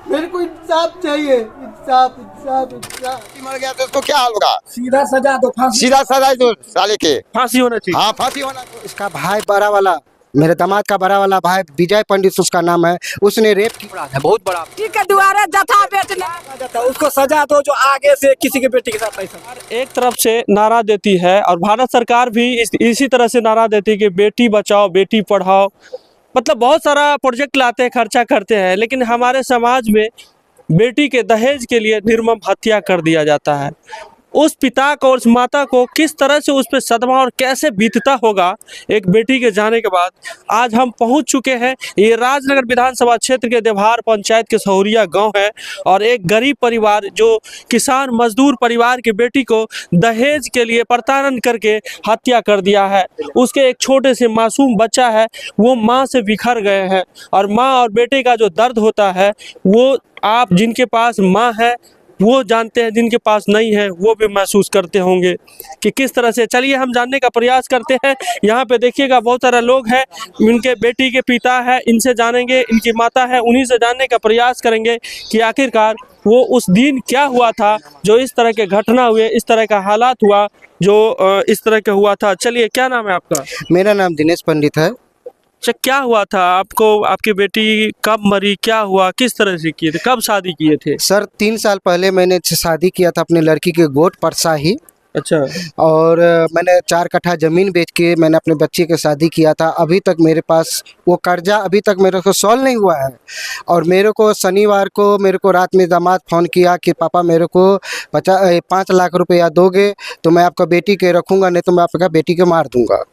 मेरे को इंसाफ चाहिए, इंसाफ इंसाफ इंसाफ। मर गया तो उसको क्या हाल होगा? सीधा सजा दो, फांसी। सीधा सजा दो साले के, फांसी होना चाहिए। हाँ फांसी होना। इसका भाई बड़ा वाला, मेरे दामाद का बड़ा वाला भाई विजय पंडित उसका नाम है, उसने रेप की है बहुत बड़ा। के द्वारा जथा बेचने उसको सजा दो जो आगे से किसी के बेटी के साथ ऐसा। एक तरफ से नारा देती है और भारत सरकार भी इसी तरह से नारा देती है कि बेटी बचाओ बेटी पढ़ाओ, मतलब बहुत सारा प्रोजेक्ट लाते हैं, खर्चा करते हैं, लेकिन हमारे समाज में बेटी के दहेज के लिए निर्मम हत्या कर दिया जाता है। उस पिता को और उस माता को किस तरह से उस पर सदमा और कैसे बीतता होगा एक बेटी के जाने के बाद। आज हम पहुंच चुके हैं, ये राजनगर विधानसभा क्षेत्र के देवहार पंचायत के सहुरिया गांव है और एक गरीब परिवार जो किसान मजदूर परिवार की बेटी को दहेज के लिए प्रताड़न करके हत्या कर दिया है। उसके एक छोटे से मासूम बच्चा है, वो माँ से बिखर गए हैं और माँ और बेटे का जो दर्द होता है वो आप जिनके पास माँ है वो जानते हैं, जिनके पास नहीं है वो भी महसूस करते होंगे कि किस तरह से। चलिए हम जानने का प्रयास करते हैं। यहाँ पे देखिएगा बहुत सारा लोग हैं, इनके बेटी के पिता है, इनसे जानेंगे, इनकी माता है, उन्हीं से जानने का प्रयास करेंगे कि आखिरकार वो उस दिन क्या हुआ था जो इस तरह के घटना हुए, इस तरह का हालात हुआ जो इस तरह का हुआ था। चलिए, क्या नाम है आपका? मेरा नाम दिनेश पंडित है। अच्छा, क्या हुआ था आपको? आपकी बेटी कब मरी, क्या हुआ, किस तरह से किए थे, कब शादी किए थे? सर 3 साल पहले मैंने शादी किया था अपनी लड़की के गोट परसा ही। अच्छा। और मैंने 4 कट्ठा ज़मीन बेच के मैंने अपने बच्चे की शादी किया था। अभी तक मेरे पास वो कर्जा अभी तक मेरे को सॉल्व नहीं हुआ है। और मेरे को शनिवार को मेरे को रात में दामाद फ़ोन किया कि पापा मेरे को 5 लाख रुपया दोगे तो मैं आपका बेटी के रखूँगा, नहीं तो मैं आपका बेटी के मार दूँगा।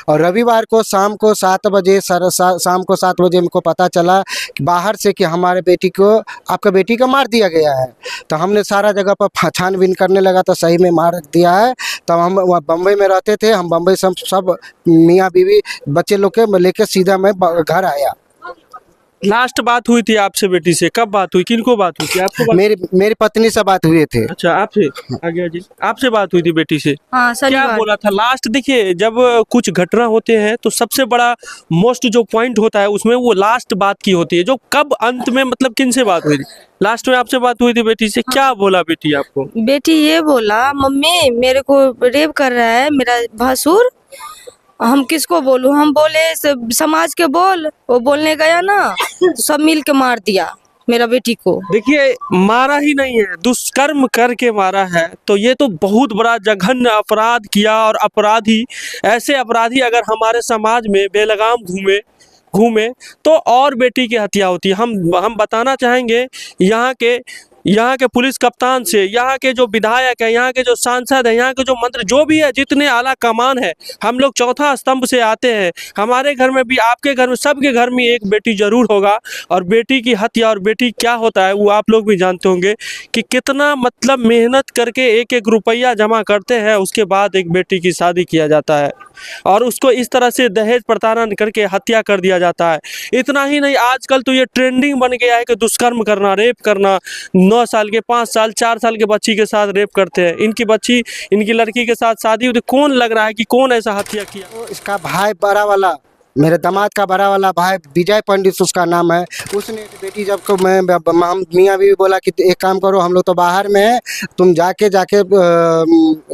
और रविवार को शाम को 7 बजे शाम को 7 बजे मेरे को पता चला कि बाहर से कि हमारे बेटी को आपका बेटी को मार दिया गया है। तो हमने सारा जगह पर छानबीन करने लगा तो सही में मार दिया है। तब हम वहाँ बम्बई में रहते थे, हम बम्बई से सब मियाँ बीवी बच्चे लोग के लेके सीधा मैं घर आया। लास्ट बात हुई थी आपसे बेटी से कब बात हुई, किनको बात हुई थी? आपको मेरी पत्नी से बात हुए थे। अच्छा, आपसे आगे जी, आपसे बात हुई थी बेटी से? हाँ, क्या बोला था लास्ट? देखिए, जब कुछ घटना होते हैं तो सबसे बड़ा मोस्ट जो पॉइंट होता है उसमें वो लास्ट बात की होती है, जो कब अंत में मतलब किन से बात हुई थी? लास्ट में आपसे बात हुई थी बेटी से। क्या बोला बेटी आपको? बेटी ये बोला, मम्मी मेरे को रेप कर रहा है मेरा भसुर, हम किसको बोलूं? हम बोले समाज के बोल, वो बोलने गया ना सब मिल के मार दिया मेरा बेटी को। देखिए, मारा ही नहीं है, दुष्कर्म करके मारा है। तो ये तो बहुत बड़ा जघन्य अपराध किया। और अपराधी, ऐसे अपराधी अगर हमारे समाज में बेलगाम घूमे तो और बेटी की हत्या होती है। हम बताना चाहेंगे यहाँ के पुलिस कप्तान से, यहाँ के जो विधायक है, यहाँ के जो सांसद है, यहाँ के जो मंत्री जो भी है, जितने आला कमान है, हम लोग चौथा स्तंभ से आते हैं। हमारे घर में भी, आपके घर में, सबके घर में एक बेटी जरूर होगा। और बेटी की हत्या और बेटी क्या होता है वो आप लोग भी जानते होंगे कि कितना मतलब मेहनत करके एक एक रुपया जमा करते हैं, उसके बाद एक बेटी की शादी किया जाता है और उसको इस तरह से दहेज प्रताड़न करके हत्या कर दिया जाता है। इतना ही नहीं, आजकल तो ये ट्रेंडिंग बन गया है कि दुष्कर्म करना, रेप करना। 9 साल के, 5 साल, 4 साल के बच्ची के साथ रेप करते हैं। इनकी लड़की के साथ शादी हुई। कौन लग रहा है कि कौन ऐसा हत्या किया? तो इसका भाई बड़ा वाला, मेरे दामाद का बड़ा वाला भाई विजय पंडित उसका नाम है, उसने बेटी जब को हम मियाँ भी बोला कि एक काम करो, हम लोग तो बाहर में हैं, तुम जाके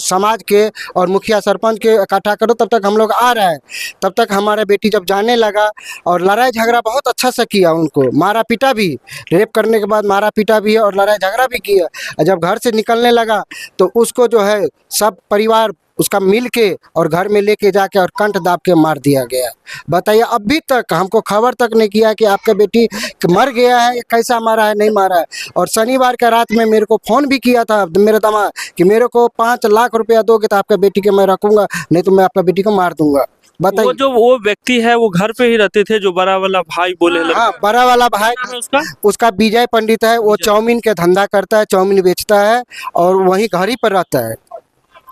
समाज के और मुखिया सरपंच के इकट्ठा करो, तब तक हम लोग आ रहे हैं। तब तक हमारा बेटी जब जाने लगा और लड़ाई झगड़ा बहुत अच्छा से किया, उनको मारा पीटा भी, रेप करने के बाद मारा पीटा भी और लड़ाई झगड़ा भी किया। और जब घर से निकलने लगा तो उसको जो है सब परिवार उसका मिल के और घर में लेके जाके और कंठ दाब के मार दिया गया। बताइए, अभी तक हमको खबर तक नहीं किया कि आपका बेटी मर गया है, कैसा मारा है, नहीं मारा है। और शनिवार का रात में मेरे को फ़ोन भी किया था मेरे दामाद कि मेरे को 5 लाख रुपया दोगे तो आपका बेटी के मैं रखूँगा, नहीं तो मैं आपका बेटी को मार दूंगा। बताइए, वो व्यक्ति है वो घर पे ही रहते थे जो बड़ा वाला भाई बोले? हाँ, बड़ा वाला भाई उसका विजय पंडित है। वो चाउमीन के धंधा करता है, चाउमीन बेचता है और वहीं घर ही पर रहता है।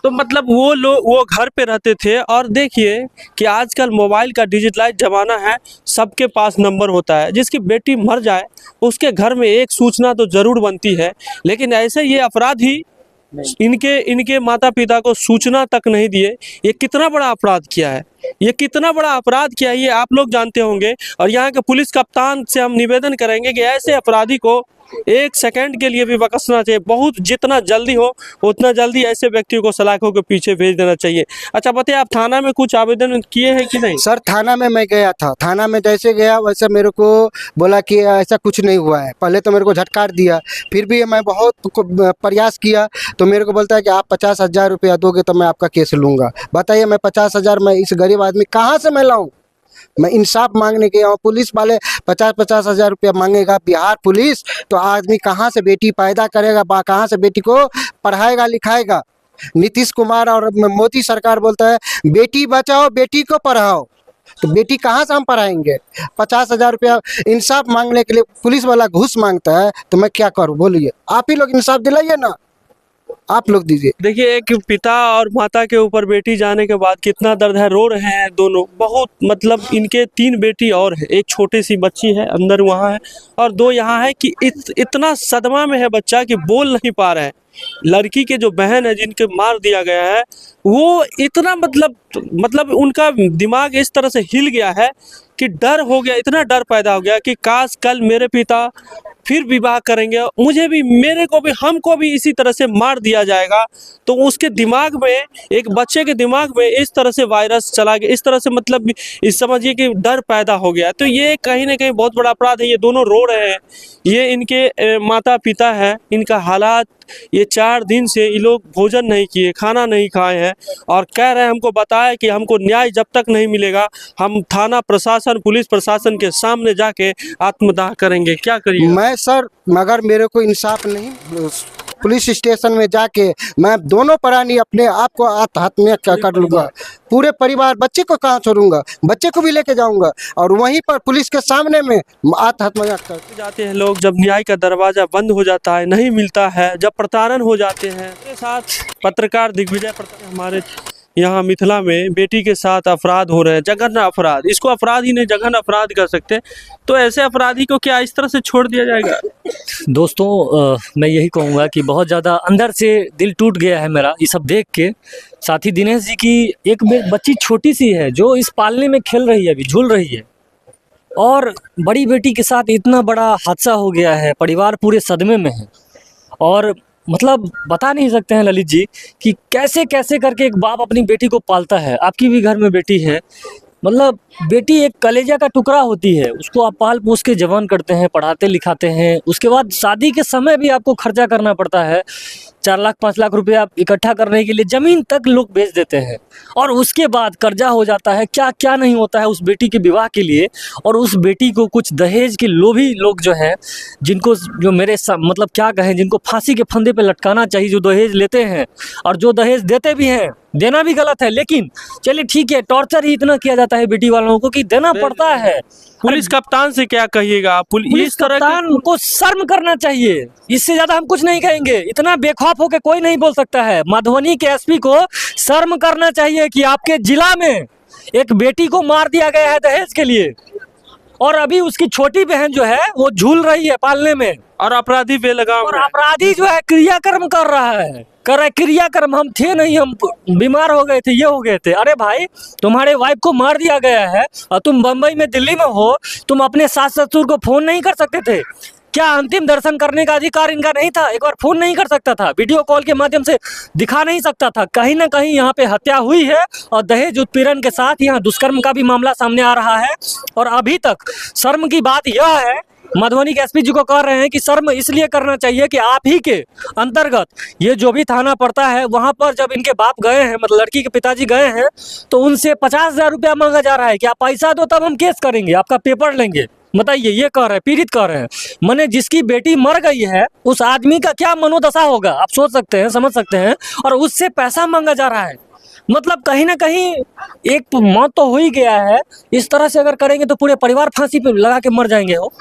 तो मतलब वो घर पे रहते थे। और देखिए कि आजकल मोबाइल का डिजिटलाइज ज़माना है, सबके पास नंबर होता है। जिसकी बेटी मर जाए उसके घर में एक सूचना तो ज़रूर बनती है, लेकिन ऐसे ये अपराधी इनके इनके माता पिता को सूचना तक नहीं दिए। ये कितना बड़ा अपराध किया है, ये कितना बड़ा अपराध किया है ये आप लोग जानते होंगे। और यहाँ के पुलिस कप्तान से हम निवेदन करेंगे कि ऐसे अपराधी को 1 सेकंड के लिए भी बख्शना चाहिए। बहुत जितना जल्दी हो उतना जल्दी ऐसे व्यक्तियों को सलाखों के पीछे भेज देना चाहिए। अच्छा बताइए, आप थाना में कुछ आवेदन किए हैं कि नहीं? सर थाना में मैं गया था, थाना में जैसे गया वैसे मेरे को बोला कि ऐसा कुछ नहीं हुआ है। पहले तो मेरे को झटकार दिया, फिर भी मैं बहुत प्रयास किया तो मेरे को बोलता है कि आप 50,000 रुपया दोगे तो मैं आपका केस लूँगा। बताइए मैं 50,000 मैं इस गरीब आदमी कहाँ से मैं लाऊँ? मैं इंसाफ मांगने गया हूँ, पुलिस वाले 50,000 रुपया मांगेगा, बिहार पुलिस, तो आदमी कहाँ से बेटी पैदा करेगा, कहाँ से बेटी को पढ़ाएगा लिखाएगा? नीतीश कुमार और मोदी सरकार बोलता है बेटी बचाओ बेटी को पढ़ाओ, तो बेटी कहाँ से हम पढ़ाएंगे? 50,000 रुपया इंसाफ मांगने के लिए पुलिस वाला घूस मांगता है, तो मैं क्या करूँ बोलिए? आप ही लोग इंसाफ दिलाइए ना, आप लोग दीजिए। देखिए, एक पिता और माता के ऊपर बेटी जाने के बाद कितना दर्द है, रो रहे हैं दोनों। बहुत मतलब इनके 3 बेटी और है, एक छोटी सी बच्ची है अंदर वहाँ है और 2 यहाँ है कि इतना सदमा में है बच्चा कि बोल नहीं पा रहे हैं। लड़की के जो बहन है जिनके मार दिया गया है वो इतना मतलब उनका दिमाग इस तरह से हिल गया है कि डर हो गया, इतना डर पैदा हो गया कि काश कल मेरे पिता फिर विवाह करेंगे, मुझे भी, मेरे को भी, हमको भी इसी तरह से मार दिया जाएगा। तो उसके दिमाग में, एक बच्चे के दिमाग में इस तरह से वायरस चला गया, इस तरह से मतलब इस समझिए कि डर पैदा हो गया। तो ये कहीं ना कहीं बहुत बड़ा अपराध है। ये दोनों रो रहे हैं, ये इनके माता पिता है, इनका हालात, ये 4 दिन से ये लोग भोजन नहीं किए, खाना नहीं खाए हैं और कह रहे हैं, हमको बताया कि हमको न्याय जब तक नहीं मिलेगा हम थाना प्रशासन, पुलिस प्रशासन के सामने जाके आत्मदाह करेंगे। क्या करिए? मैं सर मगर मेरे को इंसाफ नहीं, पुलिस स्टेशन में जाके मैं दोनों प्राणी अपने आप को आत्महत्या कर लूँगा। पूरे परिवार, बच्चे को कहाँ छोड़ूंगा? बच्चे को भी लेके जाऊंगा और वहीं पर पुलिस के सामने में आत्महत्या कर जाते हैं लोग। जब न्याय का दरवाजा बंद हो जाता है, नहीं मिलता है, जब प्रताड़न हो जाते हैं। मेरे साथ पत्रकार दिग्विजय हमारे यहाँ मिथिला में बेटी के साथ अपराध हो रहे हैं, जघन्य अपराध। इसको अपराध ही नहीं, जघन्य अपराध कर सकते। तो ऐसे अपराधी को क्या इस तरह से छोड़ दिया जाएगा? दोस्तों मैं यही कहूँगा कि बहुत ज़्यादा अंदर से दिल टूट गया है मेरा ये सब देख के। साथ ही दिनेश जी की एक बच्ची छोटी सी है जो इस पालने में खेल रही है, अभी झूल रही है, और बड़ी बेटी के साथ इतना बड़ा हादसा हो गया है। परिवार पूरे सदमे में है और मतलब बता नहीं सकते हैं ललित जी कि कैसे कैसे करके एक बाप अपनी बेटी को पालता है। आपकी भी घर में बेटी है, मतलब बेटी एक कलेजा का टुकड़ा होती है, उसको आप पाल पोस के जवान करते हैं, पढ़ाते लिखाते हैं। उसके बाद शादी के समय भी आपको खर्चा करना पड़ता है। 4 लाख 5 लाख रुपए आप इकट्ठा करने के लिए ज़मीन तक लोग बेच देते हैं और उसके बाद कर्जा हो जाता है। क्या क्या नहीं होता है उस बेटी के विवाह के लिए। और उस बेटी को कुछ दहेज के लोभी लोग जो हैं, जिनको जो मेरे मतलब क्या कहें, जिनको फांसी के फंदे पे लटकाना चाहिए, जो दहेज लेते हैं और जो दहेज देते भी हैं। देना भी गलत है, लेकिन चलिए ठीक है, टॉर्चर ही इतना किया जाता है बेटी वालों को कि देना पड़ता है। पुलिस कप्तान से क्या कहिएगा? पुलिस कप्तान को शर्म करना चाहिए, इससे ज्यादा हम कुछ नहीं कहेंगे। इतना बेखौफ होकर कोई नहीं बोल सकता है। मधुबनी के एसपी को शर्म करना चाहिए कि आपके जिला में एक बेटी को मार दिया गया है दहेज के लिए और अभी उसकी छोटी बहन जो है वो झूल रही है पालने में, और अपराधी बेलगाम, और अपराधी जो है क्रियाकर्म कर रहा है। क्रियाकर्म हम थे नहीं, हम बीमार हो गए थे, ये हो गए थे। अरे भाई, तुम्हारे वाइफ को मार दिया गया है और तुम बम्बई में, दिल्ली में हो, तुम अपने सास ससुर को फोन नहीं कर सकते थे? क्या अंतिम दर्शन करने का अधिकार इनका नहीं था? एक बार फोन नहीं कर सकता था? वीडियो कॉल के माध्यम से दिखा नहीं सकता था? कहीं ना कहीं यहाँ पे हत्या हुई है और दहेज उत्पीड़न के साथ यहाँ दुष्कर्म का भी मामला सामने आ रहा है। और अभी तक शर्म की बात यह है, मधुबनी के एसपी जी को कह रहे हैं कि शर्म इसलिए करना चाहिए कि आप ही के अंतर्गत ये जो भी थाना पड़ता है, वहां पर जब इनके बाप गए हैं, मतलब लड़की के पिताजी गए हैं, तो उनसे 50,000 रुपया मांगा जा रहा है कि आप पैसा दो तब हम केस करेंगे, आपका पेपर लेंगे। बताइए, ये कह रहे हैं, पीड़ित कह रहे हैं। माने जिसकी बेटी मर गई है उस आदमी का क्या मनोदशा होगा, आप सोच सकते हैं, समझ सकते हैं, और उससे पैसा मांगा जा रहा है। मतलब कहीं ना कहीं एक मौत तो हो ही गया है, इस तरह से अगर करेंगे तो पूरे परिवार फांसी पे लगा के मर जाएंगे हो।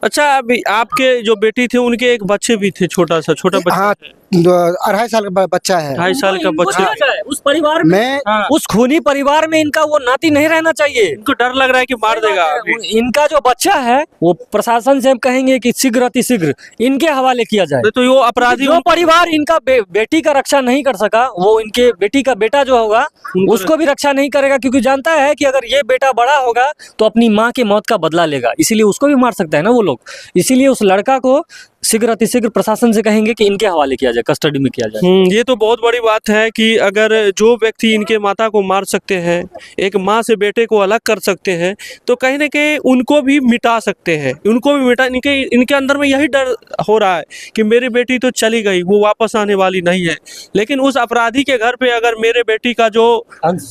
अच्छा, अभी आपके जो बेटी थे उनके एक बच्चे भी थे, छोटा बच्चा। हाँ, 2.5 साल का बच्चा है। 2.5 साल का बच्चा। उस परिवार में, मैं उस खूनी परिवार में इनका वो नाती नहीं रहना चाहिए। इनको डर लग रहा है कि मार देगा अभी। इनका जो बच्चा है वो प्रशासन से हम कहेंगे कि शीघ्र अतिशीघ्र इनके हवाले किया जाए। तो वो अपराधी जो परिवार इनका बेटी का रक्षा नहीं कर सका, वो इनके बेटी का बेटा जो होगा उसको भी रक्षा नहीं करेगा, क्योंकि जानता है कि अगर ये बेटा बड़ा होगा तो अपनी माँ की मौत का बदला लेगा, इसीलिए उसको भी मार सकता है ना वो लोग। इसीलिए उस लड़का को शीघ्र अतिशीघ्र प्रशासन से कहेंगे कि इनके हवाले किया जाए, कस्टडी में किया जाए। ये तो बहुत बड़ी बात है कि अगर जो व्यक्ति इनके माता को मार सकते हैं, एक माँ से बेटे को अलग कर सकते हैं, तो कहीं ना कहीं उनको भी मिटा सकते हैं। उनको भी मिटा, इनके अंदर में यही डर हो रहा है कि मेरी बेटी तो चली गई, वो वापस आने वाली नहीं है। लेकिन उस अपराधी के घर पे अगर मेरे बेटी का जो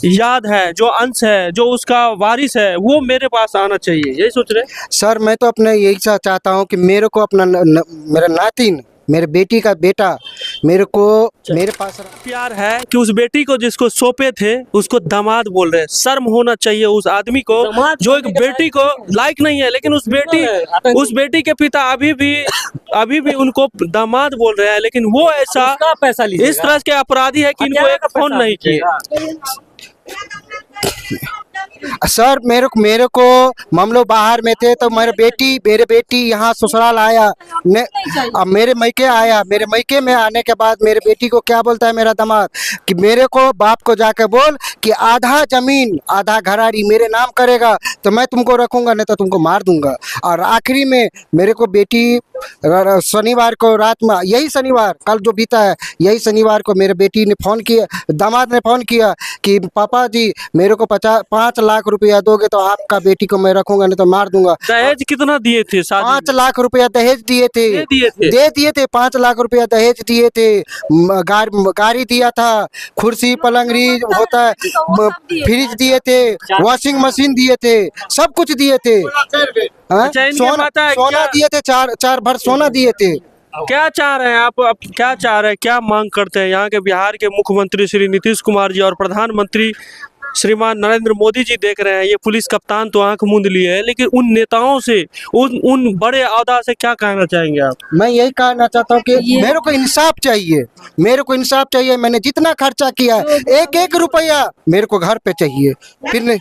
याद है, जो अंश है, जो उसका वारिस है, वो मेरे पास आना चाहिए, यही सोच रहे। सर मैं तो अपने यही चाहता हूँ कि मेरे को अपना मेरा नातिन, मेरे बेटी का बेटा मेरे को मेरे पास प्यार है कि उस बेटी को जिसको सौंपे थे उसको दामाद बोल रहे हैं। शर्म होना चाहिए उस आदमी को जो एक बेटी को लायक नहीं है, लेकिन उस बेटी के पिता अभी भी उनको दामाद बोल रहे हैं। लेकिन वो ऐसा पैसा इस तरह के अपराधी है कि इनको एक फोन नहीं किए। सर मेरे को हम लोग बाहर में थे तो मेरे बेटी यहाँ ससुराल आया, अब मेरे मैके आया। मेरे मैके में आने के बाद मेरे बेटी को क्या बोलता है मेरा दामाद कि मेरे को बाप को जाके बोल कि आधा जमीन आधा घराड़ी मेरे नाम करेगा तो मैं तुमको रखूंगा, नहीं तो तुमको मार दूंगा। और आखिरी में मेरे को बेटी शनिवार को रात में, यही शनिवार कल जो बीता है, यही शनिवार को मेरे बेटी ने फ़ोन किया, दामाद ने फ़ोन किया कि पापा जी मेरे को 5 लाख रुपया दोगे तो आपका बेटी को मैं रखूंगा, नहीं तो मार दूंगा। दहेज कितना दिए थे? 5 लाख रुपया दहेज दिए थे, दे दिए थे। 5 लाख रुपया दहेज दिए थे, गाड़ी दिया था, कुर्सी पलंगरी होता है, फ्रिज दिए थे, वॉशिंग मशीन दिए थे, सब कुछ दिए थे। सोना दिए थे, 4 भर सोना दिए थे। क्या चाह रहे हैं आप? अब क्या चाह रहे हैं, क्या मांग करते हैं? यहाँ के बिहार के मुख्यमंत्री श्री नीतीश कुमार जी और प्रधानमंत्री श्रीमान नरेंद्र मोदी जी देख रहे हैं, ये पुलिस कप्तान तो आंख मूंद लिए है, लेकिन उन नेताओं से, उन बड़े औहदा से क्या कहना चाहेंगे आप? मैं यही कहना चाहता हूँ कि मेरे को इंसाफ चाहिए, मेरे को इंसाफ चाहिए। मैंने जितना खर्चा किया एक रुपया मेरे को घर पे चाहिए, फिर नहीं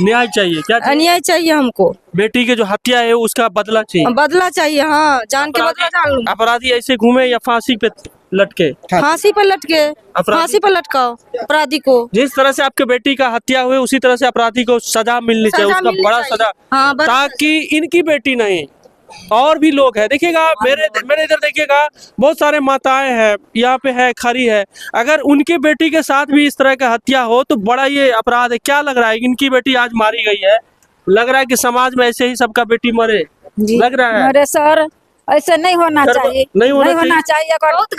न्याय चाहिए। क्या अन्याय चाहिए हमको? बेटी के जो हत्या है उसका बदला चाहिए। बदला चाहिए, हाँ, जान के बदला जान लूं। अपराधी ऐसे घूमे या फांसी पे लटके? फांसी पर लटके, फांसी पर लटकाओ अपराधी को। जिस तरह से आपके बेटी का हत्या हुई उसी तरह से अपराधी को सजा मिलनी चाहिए, उसका बड़ा सजा, हाँ, ताकि इनकी बेटी नहीं और भी लोग हैं। देखिएगा मेरे इधर देखिएगा, बहुत सारे माताएं हैं, यहाँ पे है, खड़ी है। अगर उनकी बेटी के साथ भी इस तरह का हत्या हो तो बड़ा ये अपराध है। क्या लग रहा है, इनकी बेटी आज मारी गई है, लग रहा है कि समाज में ऐसे ही सबका बेटी मरे, लग रहा है? अरे सर ऐसे नहीं होना चाहिए, नहीं होना चाहिए।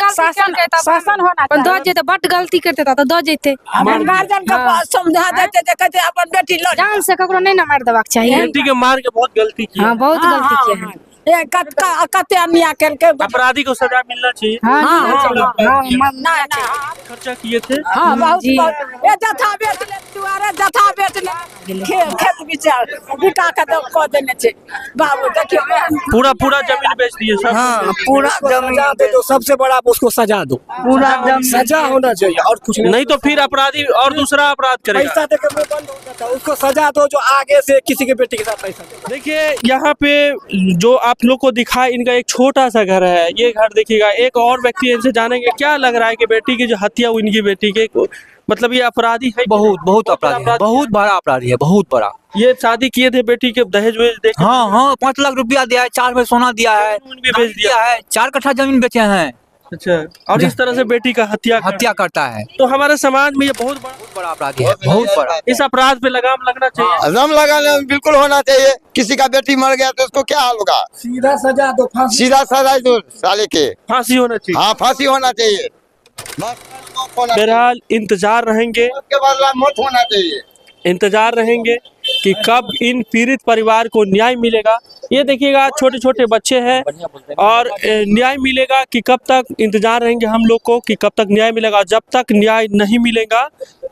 शासन होना चाहिए। दो जेते बट गलती करते था तो दो जेते गार्जियन को समझा देते जे कहते अपन बेटी लो जान से ककरो नहीं ना मार देबाक चाहिए। बेटी के मार के बहुत गलती की। हाँ, बहुत गलती की है। ये कते अन्याय करके अपराधी को सजा मिलना चाहिए। खर्चा किए थे, बहुत ये जथा बेच ले दुआरे, जथा बेच ले खेत बिका के को देने छे बाबू। देखियो पूरा जमीन बेच दिए सब। हाँ, पूरा जमीन दे दो, सबसे बड़ा उसको सजा दो, पूरा सजा होना चाहिए और कुछ नहीं तो फिर अपराधी और दूसरा अपराध करेगा। पैसा देकर वो बंद हो जाता है, उसको सजा दो जो आगे से किसी के बेटी के साथ पैसा दे। देखिए यहाँ पे जो आप लोग को दिखा, इनका एक छोटा सा घर है, ये घर देखिएगा। एक और व्यक्ति इनसे जानेंगे क्या लग रहा है कि बेटी की जो हत्या हुई इनकी बेटी के, मतलब ये अपराधी है? बहुत अपराधी है, बहुत बड़ा अपराधी है, बहुत बड़ा। ये शादी किए थे, बेटी के दहेज वेज देख? हाँ, 5 लाख रुपया दिया है, 4 भर सोना दिया है, भी बेच दिया है, 4 कट्ठा जमीन बेचे हैं। अच्छा, और इस तरह से बेटी का हत्या करता है, तो हमारे समाज में ये बहुत बड़ा अपराधी है, बहुत बड़ा। इस अपराध पे लगाम लगना चाहिए। लगाम लगाना बिल्कुल होना चाहिए। किसी का बेटी मर गया तो उसको क्या हाल होगा? सीधा सजा दो, सीधा सजा दो साले के, फांसी होना चाहिए। हाँ, फांसी होना चाहिए। बहरहाल इंतजार रहेंगे, उसके बाद मौत होना चाहिए। इंतजार रहेंगे कि कब इन पीड़ित परिवार को न्याय मिलेगा। ये देखिएगा छोटे छोटे बच्चे हैं और न्याय मिलेगा कि कब तक, इंतजार रहेंगे हम लोग को कि कब तक न्याय मिलेगा। जब तक न्याय नहीं मिलेगा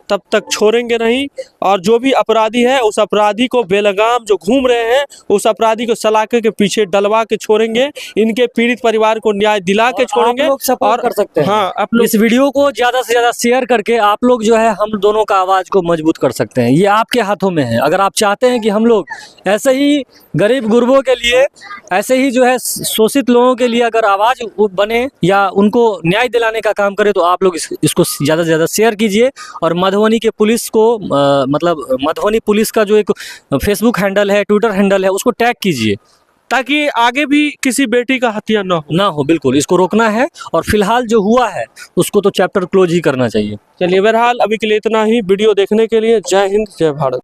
तब तक छोड़ेंगे नहीं। और जो भी अपराधी है उस अपराधी को बेलगाम जो घूम रहे हैं उस अपराधी को सलाखे के पीछे डलवा के छोड़ेंगे। इनके पीड़ित परिवार को न्याय दिला के छोड़ेंगे। आप लोग सपोर्ट कर सकते हैं। हाँ, आप लोग इस वीडियो को ज्यादा से ज्यादा शेयर करके आप लोग जो है हम दोनों का आवाज को मजबूत कर सकते हैं। ये आपके हाथों में है। अगर आप चाहते हैं कि हम लोग ऐसे ही गरीब गुरबों के लिए, ऐसे ही जो है शोषित लोगों के लिए अगर आवाज बने या उनको न्याय दिलाने का काम करें, तो आप लोग इसको ज्यादा से ज्यादा शेयर कीजिए। और मधुबनी के पुलिस को मतलब मधुबनी पुलिस का जो एक फेसबुक हैंडल है, ट्विटर हैंडल है, उसको टैग कीजिए ताकि आगे भी किसी बेटी का हत्या ना हो। बिल्कुल इसको रोकना है। और फिलहाल जो हुआ है उसको तो चैप्टर क्लोज ही करना चाहिए। चलिए, बहरहाल अभी के लिए इतना ही। वीडियो देखने के लिए जय हिंद, जय भारत।